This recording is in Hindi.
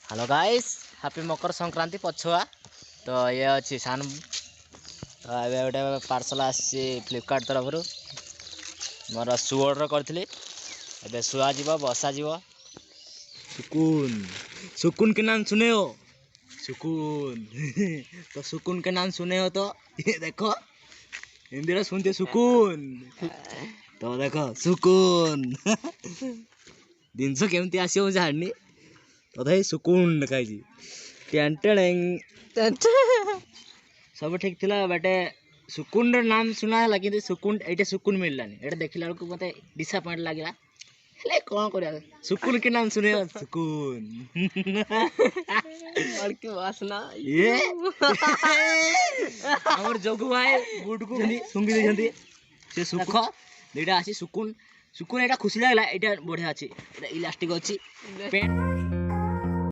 hello guys happy Makar Sankranti पछुआ तो ये अच्छी सान तो ये गोटे पार्सल आसी फ्लिपकार्ट तरफ मोर शू ऑर्डर करी ए शुआ जीव बसा जीव सुकून सुकून के नाम सुने हो सुकून तो सुकून के नाम सुने हो तो ये देखो हिंदी में सुनते सुकून तो देखो सुकून जिनस केमती आसो जानी तथा सुकून लिखाई सब ठीक थिला बटे सुकून नाम सुना है कि सुकून ये सुकून मिललानी ये देखला बेलू मत डिसअपॉइंट लगे हेले कौन कर सुकून के नाम सुने सुकून और की वासना ये हमर जोगु भाई बूट को सुंगी देछंती से सुख एटा आसी सुकून सुकून एटा खुशी लागला एटा बढ़िया अछि एटा इलास्टिक अछि पेंट